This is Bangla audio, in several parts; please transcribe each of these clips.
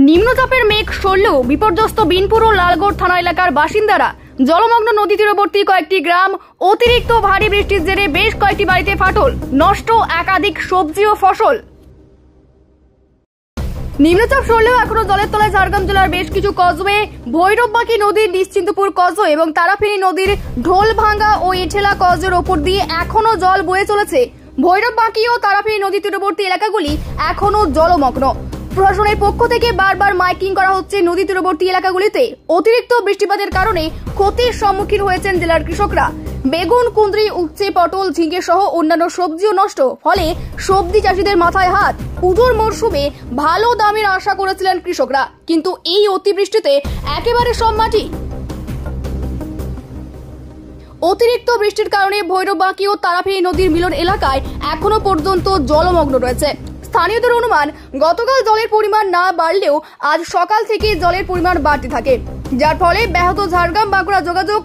নিম্নচাপের মেঘ সরলেও বিপর্যস্ত বিনপুর ও লালগড় থানা এলাকার বাসিন্দারা। জলমগ্ন নদী তীরবর্তী কয়েকটি গ্রাম। অতিরিক্ত ভারী বৃষ্টির জেরে বেশ কয়েকটি বাড়িতে ফাটল, নষ্ট একাধিক সবজি ও ফসল। নিম্নচাপ সরলেও এখনো জলের তলায় ঝাড়গ্রাম জেলার বেশ কিছু কজওয়ে। ভৈরববাকি নদীর নিশ্চিন্তপুর কজওয়ে এবং তারাফেনী নদীর ঢোলভাঙ্গা ও এঠেলা কজওয়ের ওপর দিয়ে এখনো জল বয়ে চলেছে। ভৈরববাকি ও তারাফেনী নদী তীরবর্তী এলাকাগুলি এখনো জলমগ্ন। প্রশাসনের পক্ষ থেকে বারবার মাইকিং করা হচ্ছে নদী তীরবর্তী এলাকাগুলিতে অতিরিক্ত বৃষ্টিপাতের কারণে ক্ষতির সম্মুখীন হয়েছেন জেলার কৃষকরা। বেগুন, কুঁদরি, উচ্ছে, পটল, ঝিঙে সহ অন্যান্য সবজিও নষ্ট। ফলে সবজি চাষিদের মাথায় হাত। পুজোর মরশুমে ভালো দামের আশা করেছিলেন কৃষকরা, কিন্তু এই অতিবৃষ্টিতে একেবারে সব মাটি। অতিরিক্ত বৃষ্টির কারণে ভৈরববাকি ও তারাফেনী নদীর মিলন এলাকায় এখনো পর্যন্ত জলমগ্ন রয়েছে। স্থানীয়দের অনুমান, গতকাল জলের পরিমাণ না বাড়লেও আজ সকাল থেকে জলের পরিমাণ বাড়তে থাকে, যার ফলে ব্যাহত ঝাড়গ্রাম বাঁকুড়া যোগাযোগ।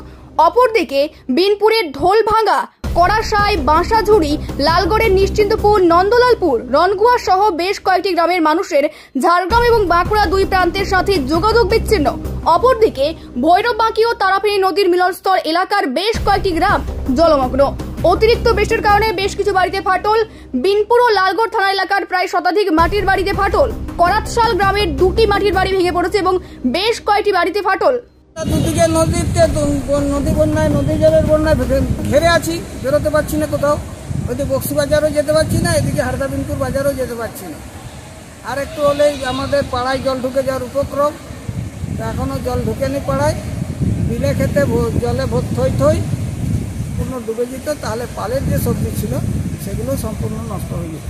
অপরদিকে বিনপুরের ঢোলভাঙ্গা, কড়াশাই, বাঁশাঝুড়ি, লালগড়ের নিশ্চিন্তপুর, নন্দলালপুর, রনগুয়া সহ বেশ কয়েকটি গ্রামের মানুষের ঝাড়গ্রাম এবং বাঁকুড়া দুই প্রান্তের সাথে যোগাযোগ বিচ্ছিন্ন। অপরদিকে ভৈরববাকি ও তারাফেনী নদীর মিলনস্থল এলাকার বেশ কয়েকটি গ্রাম জলমগ্ন। অতিরিক্ত বৃষ্টির কারণে বেশ কিছু বাড়িতে ফাটল। বিনপুর ও লালগড় থানা এলাকার প্রায় শতাধিক মাটির বাড়িতে ফাটল। করাতশাল গ্রামের দুটি মাটির বাড়ি ভেঙে পড়েছে এবং বেশ কয়েকটি বাড়িতে ফাটল। দুদিকে নদীতে নদী বন্যায়, নদী জলের বন্যায় ঘেরে আছি, বেরোতে পারছি না কোথাও। ওইদিকে বক্সি বাজারও যেতে পারছি না, এদিকে হারদা বিনপুর বাজারও যেতে পারছি না। আর একটু হলেই আমাদের পাড়ায় জল ঢুকে যাওয়ার উপক্রম। এখনও জল ঢুকেনি পাড়ায়। বিলে খেতে জলে থই থই পূর্ণ ডুবে যেত, তাহলে পালের যে সবজি ছিল সেগুলো সম্পূর্ণ নষ্ট হয়ে যেত।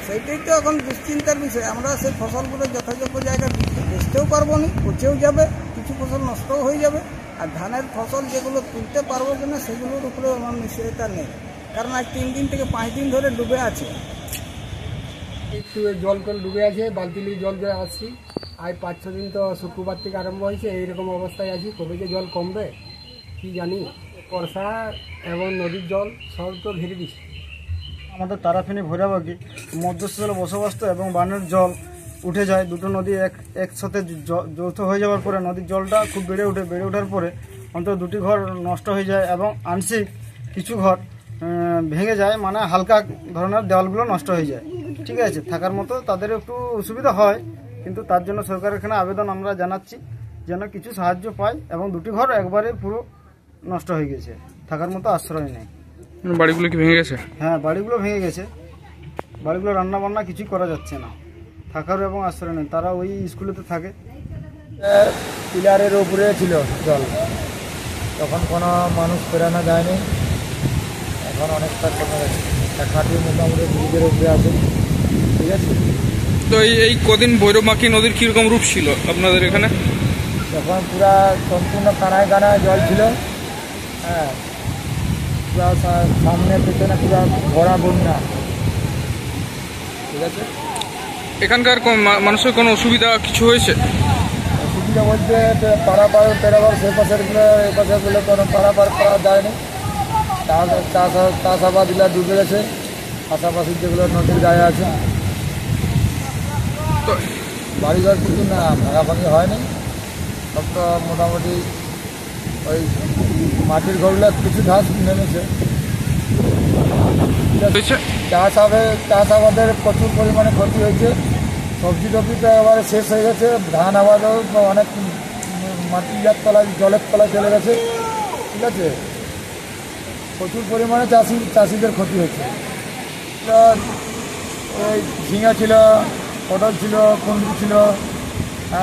সেইটাই তো এখন দুশ্চিন্তার বিষয়। আমরা সেই ফসলগুলো যথাযোগ্য জায়গায় বেচতেও পারবো না, পচেও যাবে, কিছু ফসল নষ্টও হয়ে যাবে। আর ধানের ফসল যেগুলো তুলতে পারবো কিনা সেগুলোর উপরেও আমার নিশ্চয়তা নেই, কারণ আজ 3 দিন থেকে 5 দিন ধরে ডুবে আছে। একটু জল ডুবে আছে, বালতি নিয়ে জল দিয়ে আসছি। আজ 5-6 দিন তো শুক্রবার থেকে আরম্ভ হয়েছে, এইরকম অবস্থায় আছি। কবে যে জল কমবে কি জানি। বর্ষা এবং নদীর জল সব তো ঘিরে দিচ্ছে। আমাদের তারাফেনী ভৈরববাকি মধ্যস্থলে বসবাস এবং বানের জল উঠে যায়। দুটো নদী একসাথে যৌথ হয়ে যাওয়ার পরে নদীর জলটা খুব বেড়ে ওঠার পরে অন্তত 2টি ঘর নষ্ট হয়ে যায় এবং আংশিক কিছু ঘর ভেঙে যায়, মানে হালকা ধরনের দেওয়ালগুলো নষ্ট হয়ে যায়। ঠিক আছে, থাকার মতো তাদের একটু অসুবিধা হয়, কিন্তু তার জন্য সরকারের এখানে আবেদন আমরা জানাচ্ছি যেন কিছু সাহায্য পায়। এবং 2টি ঘর একবারে পুরো নষ্ট হয়ে গেছে, থাকার মতো আশ্রয় নেই। বাড়িগুলো কি ভেঙে গেছে? হ্যাঁ, বাড়িগুলো ভেঙে গেছে। বাড়িগুলো রান্না বান্না কিছুই করা যাচ্ছে না, থাকার এবং আশ্রয় নেই। তারা ওই স্কুলেতে থাকে। পিলারের উপরে ছিল জল, তখন কোনো মানুষ ফেরানো যায়নি। এখন অনেকটা কমে গেছে, খাটিয়ে মোটামুটি ব্রিজের উপরে আছে। ঠিক আছে, তো এই কদিন ভৈরববাকি নদীর কীরকম রূপ ছিল আপনাদের এখানে? তখন পুরা সম্পূর্ণ কানায় কানায় জল ছিল। হ্যাঁ, পুরা সামনে পেছনে পুরা ভরা বন্যা। ঠিক আছে, এখানকার মানুষের কোনো অসুবিধা কিছু হয়েছে? অসুবিধা বলতে পারাপার পেরাবার সে পাশেরগুলো এ পাশেরগুলো কোনো পারাপার করা যায়নি। চাষাবাদগুলো ডুবে গেছে, পাশাপাশি যেগুলো নদীর গায়ে আছে। তো বাড়িঘর কিছু না, ভাঙাভাঙি হয়নি, সব তো মোটামুটি ওই মাটির ঘরগুলো কিছু ধাস নেমেছে। চাষাবাদের প্রচুর পরিমাণে ক্ষতি হয়েছে। সবজি টবজি তো একেবারে শেষ হয়ে গেছে। ধান আবাদও অনেক মাটির তলায়, জলের তলায় চলে গেছে। ঠিক আছে, প্রচুর পরিমাণে চাষিদের ক্ষতি হয়েছে। ওই ঝিঙা ছিল, পটল ছিল, কুঁদরি ছিল,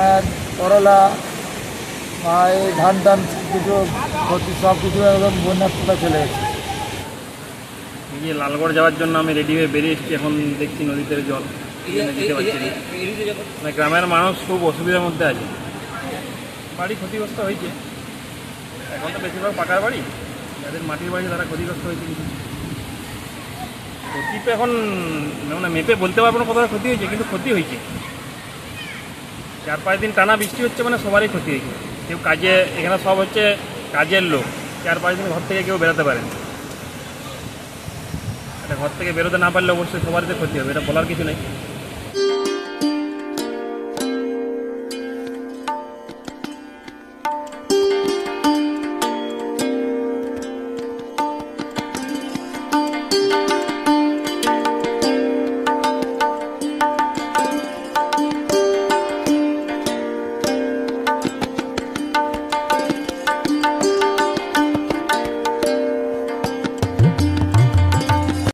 আর করলা, আর এই ধান টান কিছু ক্ষতি, সব কিছু একদম বন্যার তলায় চলে গেছে। লালগড় যাওয়ার জন্য আমি রেডি হয়ে বেরিয়ে এসেছি। এখন দেখছি নদীতে জল, যেতে পারছি না। গ্রামের মানুষ খুব অসুবিধার মধ্যে আছে। বাড়ি ক্ষতিগ্রস্ত হয়েছে। এখন তো বেশিরভাগ পাকার বাড়ি, যাদের মাটির বাড়ি তারা ক্ষতিগ্রস্ত হয়েছে। কিছু ক্ষতি তো এখন মানে মেপে বলতে পারবো না কতটা ক্ষতি হয়েছে, কিন্তু ক্ষতি হয়েছে। 4-5 দিন টানা বৃষ্টি হচ্ছে, মানে সবারই ক্ষতি হয়েছে। কেউ কাজে, এখানে সব হচ্ছে কাজের লোক। 4-5 দিন ঘর থেকে কেউ বেরোতে পারে না। ঘর থেকে বেরোতে না পারলে অবশ্যই সবারই ক্ষতি হবে, এটা বলার কিছু নেই।